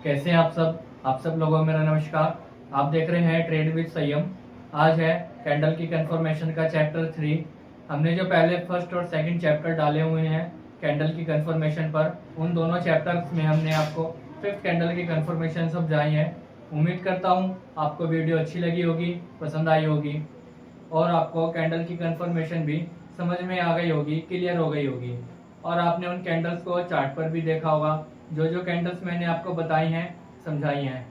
कैसे हैं आप सब लोगों को मेरा नमस्कार। आप देख रहे हैं ट्रेड विद संयम। आज है कैंडल की कंफर्मेशन का चैप्टर 3। हमने जो पहले फर्स्ट और सेकंड चैप्टर डाले हुए हैं कैंडल की कंफर्मेशन पर, उन दोनों चैप्टर्स में हमने आपको फिफ्थ कैंडल की कंफर्मेशन समझाई है। उम्मीद करता हूँ आपको वीडियो अच्छी लगी होगी, पसंद आई होगी और आपको कैंडल की कंफर्मेशन भी समझ में आ गई होगी, क्लियर हो गई होगी। और आपने उन कैंडल्स को चार्ट पर भी देखा होगा। जो जो कैंडल्स मैंने आपको बताई हैं, समझाई हैं,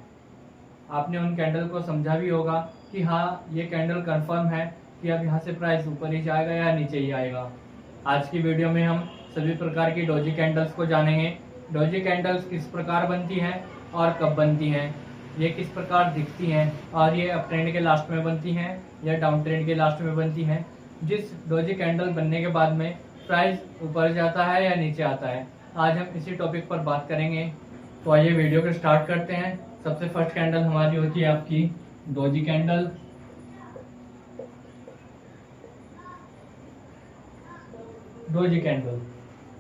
आपने उन कैंडल को समझा भी होगा कि हाँ, ये कैंडल कंफर्म है कि अब यहाँ से प्राइस ऊपर ही जाएगा या नीचे ही आएगा। आज की वीडियो में हम सभी प्रकार की डोजी कैंडल्स को जानेंगे। डोजी कैंडल्स किस प्रकार बनती हैं और कब बनती हैं, ये किस प्रकार दिखती हैं, और ये अप ट्रेंड के लास्ट में बनती हैं या डाउन ट्रेंड के लास्ट में बनती हैं। जिस डोजी कैंडल बनने के बाद में प्राइस ऊपर जाता है या नीचे आता है, आज हम इसी टॉपिक पर बात करेंगे। तो आइए वीडियो को स्टार्ट करते हैं। सबसे फर्स्ट कैंडल हमारी होती है आपकी डोजी कैंडल।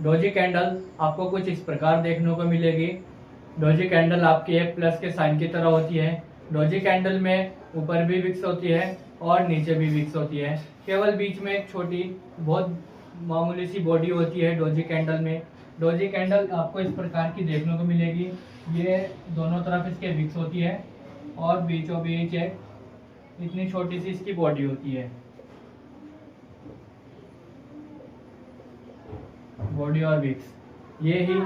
डोजी कैंडल आपको कुछ इस प्रकार देखने को मिलेगी। डोजी कैंडल आपकी एक प्लस के साइन की तरह होती है। डोजी कैंडल में ऊपर भी विक्स होती है और नीचे भी विक्स होती है। केवल बीच में एक छोटी बहुत मामूली सी बॉडी होती है डोजी कैंडल में। डोजी कैंडल आपको इस प्रकार की देखने को मिलेगी। ये दोनों तरफ इसके विक्स होती है और बीचों बीच एक इतनी छोटी सी इसकी बॉडी होती है, बॉडी और विक्स। ये ही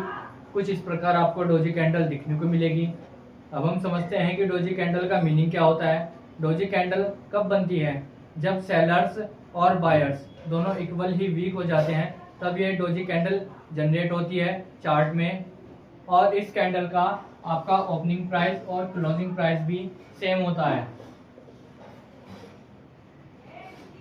कुछ इस प्रकार आपको डोजी कैंडल दिखने को मिलेगी। अब हम समझते हैं कि डोजी कैंडल का मीनिंग क्या होता है। डोजी कैंडल कब बनती है? जब सेलर्स और बायर्स दोनों इक्वल ही वीक हो जाते हैं, तब ये डोजी कैंडल जनरेट होती है चार्ट में। और इस कैंडल का आपका ओपनिंग प्राइस और क्लोजिंग प्राइस भी सेम होता है।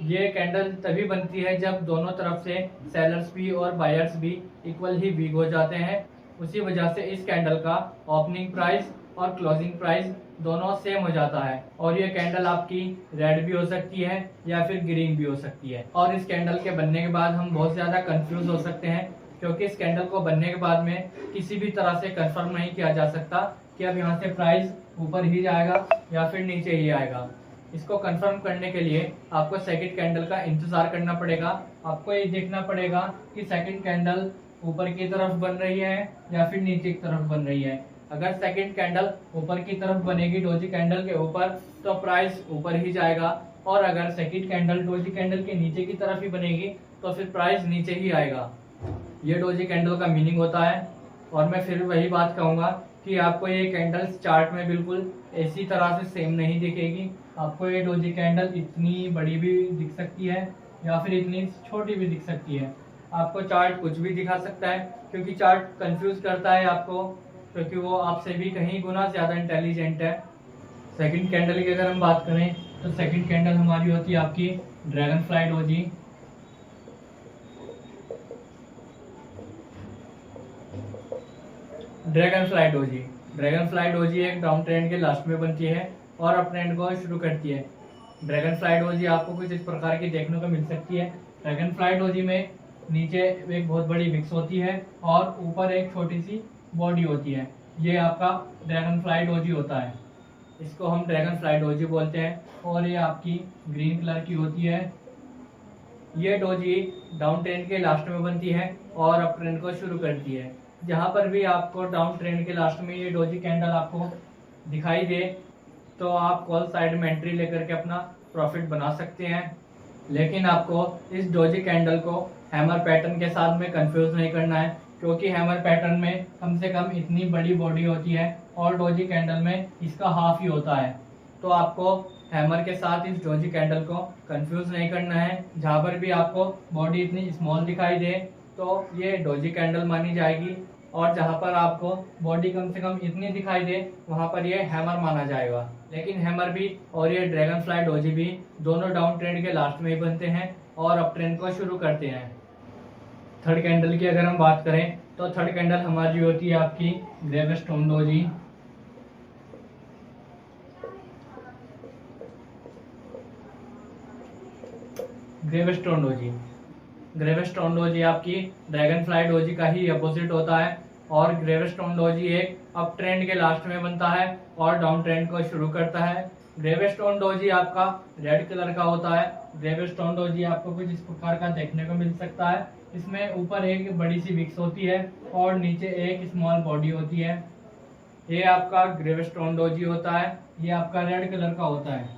ये कैंडल तभी बनती है जब दोनों तरफ से सेलर्स भी और बायर्स भी इक्वल ही वीक हो जाते हैं। उसी वजह से इस कैंडल का ओपनिंग प्राइस और क्लोजिंग प्राइस दोनों सेम हो जाता है। और ये कैंडल आपकी रेड भी हो सकती है या फिर ग्रीन भी हो सकती है। और इस कैंडल के बनने के बाद हम बहुत ज़्यादा कंफ्यूज हो सकते हैं, क्योंकि इस कैंडल को बनने के बाद में किसी भी तरह से कंफर्म नहीं किया जा सकता कि अब यहाँ से प्राइस ऊपर ही जाएगा या फिर नीचे ही आएगा। इसको कंफर्म करने के लिए आपको सेकंड कैंडल का इंतजार करना पड़ेगा। आपको ये देखना पड़ेगा कि सेकंड कैंडल ऊपर की तरफ बन रही है या फिर नीचे की तरफ बन रही है। अगर सेकंड कैंडल ऊपर की तरफ बनेगी डोजी कैंडल के ऊपर, तो प्राइस ऊपर ही जाएगा। और अगर सेकंड कैंडल डोजी कैंडल के नीचे की तरफ ही बनेगी, तो फिर प्राइस नीचे ही आएगा। ये डोजी कैंडल का मीनिंग होता है। और मैं फिर वही बात कहूँगा कि आपको ये कैंडल्स चार्ट में बिल्कुल इसी तरह से सेम नहीं दिखेगी। आपको ये डोजी कैंडल इतनी बड़ी भी दिख सकती है या फिर इतनी छोटी भी दिख सकती है। आपको चार्ट कुछ भी दिखा सकता है, क्योंकि चार्ट कंफ्यूज करता है आपको, क्योंकि वो आपसे भी कहीं गुना ज़्यादा इंटेलिजेंट है। सेकंड कैंडल की अगर हम बात करें, तो सेकंड कैंडल हमारी होती है आपकी dragon fly doji. Dragon fly doji एक डाउन ट्रेंड के लास्ट में बनती है और अप ट्रेंड को शुरू करती है। ड्रैगन फ्लाई डोजी आपको कुछ इस प्रकार की देखने को मिल सकती है। ड्रैगन फ्लाई डोजी में नीचे एक बहुत बड़ी विक्स होती है और ऊपर एक छोटी सी बॉडी होती है। ये आपका ड्रैगन फ्लाई डोजी होता है। इसको हम ड्रैगन फ्लाई डोजी बोलते हैं। और ये आपकी ग्रीन कलर की होती है। ये डोजी डाउन ट्रेंड के लास्ट में बनती है और अप ट्रेंड को शुरू करती है। जहाँ पर भी आपको डाउन ट्रेंड के लास्ट में ये डोजी कैंडल आपको दिखाई दे, तो आप कॉल साइड में एंट्री लेकर के अपना प्रॉफिट बना सकते हैं। लेकिन आपको इस डोजी कैंडल को हैमर पैटर्न के साथ में कंफ्यूज नहीं करना है, क्योंकि हैमर पैटर्न में कम से कम इतनी बड़ी बॉडी होती है और डोजी कैंडल में इसका हाफ ही होता है। तो आपको हैमर के साथ इस डोजी कैंडल को कंफ्यूज नहीं करना है। जहाँ पर भी आपको बॉडी इतनी स्मॉल दिखाई दे, तो ये डोजी कैंडल मानी जाएगी। और जहाँ पर आपको बॉडी कम से कम इतनी दिखाई दे, वहाँ पर ये हैमर माना जाएगा। लेकिन हैमर भी और ये ड्रैगन फ्लाई डोजी भी दोनों डाउन ट्रेंड के लास्ट में ही बनते हैं और अप ट्रेंड को शुरू करते हैं। थर्ड कैंडल की अगर हम बात करें, तो थर्ड कैंडल हमारी होती है आपकी ग्रेवस्टोन डोजी। ग्रेवस्टोन डोजी आपकी ड्रैगन फ्लाई डोजी का ही अपोजिट होता है। और ग्रेवस्टोन डोजी एक अप ट्रेंड के लास्ट में बनता है और डाउन ट्रेंड को शुरू करता है। ग्रेवस्टोन डोजी आपका रेड कलर का होता है। ग्रेवस्टोन डोजी आपको कुछ इस प्रकार का देखने को मिल सकता है। इसमें ऊपर एक बड़ी सी विक्स होती है और नीचे एक स्मॉल बॉडी होती है। ये आपका ग्रेवस्टोन डोजी होता है। ये आपका रेड कलर का होता है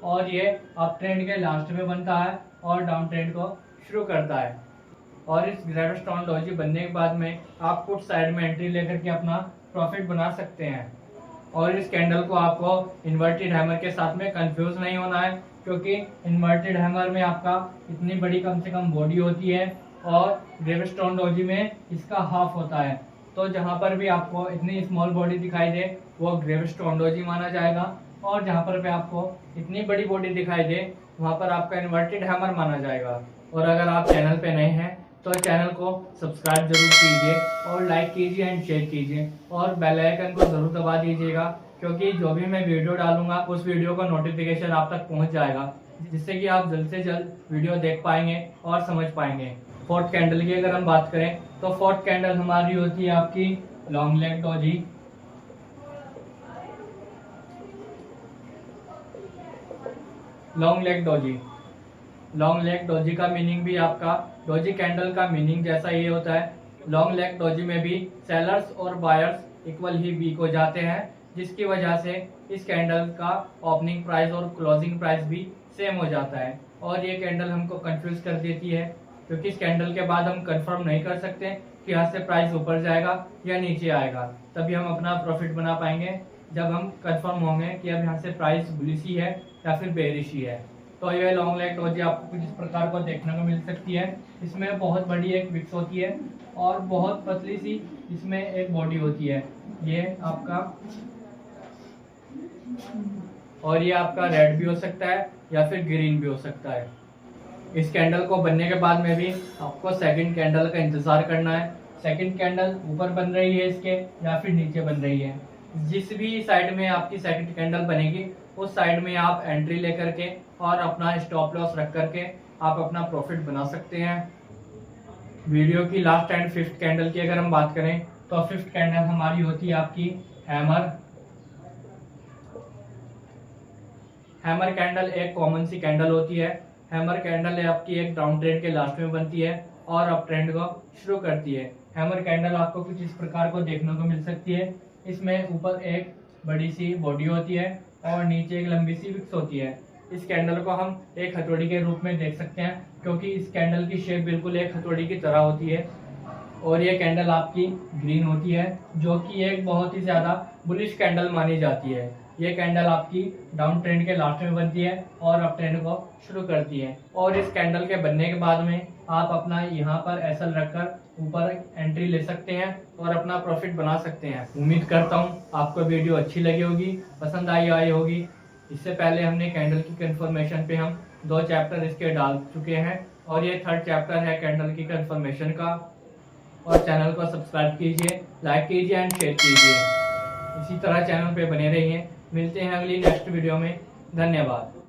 और ये अप ट्रेंड के लास्ट में बनता है और डाउन ट्रेंड को शुरू करता है। और इस ग्रेवस्टोन डोजी बनने के बाद में आप पुट साइड में एंट्री लेकर के अपना प्रॉफिट बना सकते हैं। और इस कैंडल को आपको इन्वर्टेड हैमर के साथ में कंफ्यूज नहीं होना है, क्योंकि इन्वर्टेड हैमर में आपका इतनी बड़ी कम से कम बॉडी होती है और ग्रेवस्टोन डोजी में इसका हाफ होता है। तो जहां पर भी आपको इतनी स्मॉल बॉडी दिखाई दे वो ग्रेवस्टोन डोजी माना जाएगा, और जहां पर भी आपको इतनी बड़ी बॉडी दिखाई दे वहां पर आपका इन्वर्टेड हैमर माना जाएगा। और अगर आप चैनल पे नए हैं तो चैनल को सब्सक्राइब जरूर कीजिए और लाइक कीजिए एंड शेयर कीजिए और बेल आइकन को जरूर दबा दीजिएगा, क्योंकि जो भी मैं वीडियो डालूंगा उस वीडियो का नोटिफिकेशन आप तक पहुंच जाएगा, जिससे कि आप जल्द से जल्द वीडियो देख पाएंगे और समझ पाएंगे। फोर्थ कैंडल की अगर हम बात करें तो फोर्थ कैंडल हमारी होती है आपकी long leg doji. Long leg doji, long leg doji का मीनिंग भी आपका डोजी कैंडल का मीनिंग जैसा ही होता है। लॉन्ग लेग डोजी में भी सेलर्स और बायर्स इक्वल ही वीक हो जाते हैं, जिसकी वजह से इस कैंडल का ओपनिंग प्राइस और क्लोजिंग प्राइस भी सेम हो जाता है। और ये कैंडल हमको कंफ्यूज कर देती है, क्योंकि इस कैंडल के बाद हम कंफर्म नहीं कर सकते कि यहाँ से प्राइस ऊपर जाएगा या नीचे आएगा। तभी हम अपना प्रॉफिट बना पाएंगे जब हम कंफर्म होंगे कि अब यहाँ से प्राइस बुलिश ही है या फिर बेरिश ही है। तो ये लॉन्ग लेग डोजी आपको कुछ इस प्रकार को देखने को मिल सकती है। इसमें बहुत बड़ी एक विक्स होती है और बहुत पतली सी इसमें एक बॉडी होती है। ये आपका, और ये आपका रेड भी हो सकता है या फिर ग्रीन भी हो सकता है। इस कैंडल को बनने के बाद में भी आपको सेकंड कैंडल का इंतजार करना है। सेकंड कैंडल ऊपर बन रही है इसके या फिर नीचे बन रही है। जिस भी साइड में आपकी सेकंड कैंडल बनेगी उस साइड में आप एंट्री लेकर के और अपना स्टॉप लॉस रख करके आप अपना प्रॉफिट बना सकते हैं। वीडियो की लास्ट एंड फिफ्थ कैंडल की अगर हम बात करें तो फिफ्थ कैंडल हमारी होती है आपकी हैमर। हैमर कैंडल एक कॉमन सी कैंडल होती है। हैमर कैंडल है आपकी एक डाउन ट्रेंड के लास्ट में बनती है और अप ट्रेंड को शुरू करती है। हैमर कैंडल आपको कुछ इस प्रकार को देखने को मिल सकती है। इसमें ऊपर एक बड़ी सी बॉडी होती है और नीचे एक लंबी सी विक्स होती है। इस कैंडल को हम एक हथौड़ी के रूप में देख सकते हैं, क्योंकि इस कैंडल की शेप बिल्कुल एक हथौड़ी की तरह होती है। और ये कैंडल आपकी ग्रीन होती है, जो कि एक बहुत ही ज्यादा बुलिश कैंडल मानी जाती है। ये कैंडल आपकी डाउन ट्रेंड के लास्ट में बनती है और अप ट्रेंड को शुरू करती है। और इस कैंडल के बनने के बाद में आप अपना यहाँ पर एसएल रखकर ऊपर एंट्री ले सकते हैं और अपना प्रॉफिट बना सकते हैं। उम्मीद करता हूँ आपको वीडियो अच्छी लगी होगी, पसंद आई होगी। इससे पहले हमने कैंडल की कंफर्मेशन पे हम 2 चैप्टर इसके डाल चुके हैं और ये 3rd चैप्टर है कैंडल की कंफर्मेशन का। और चैनल को सब्सक्राइब कीजिए, लाइक कीजिए एंड शेयर कीजिए। इसी तरह चैनल पे बने रहिए। मिलते हैं अगली नेक्स्ट वीडियो में। धन्यवाद।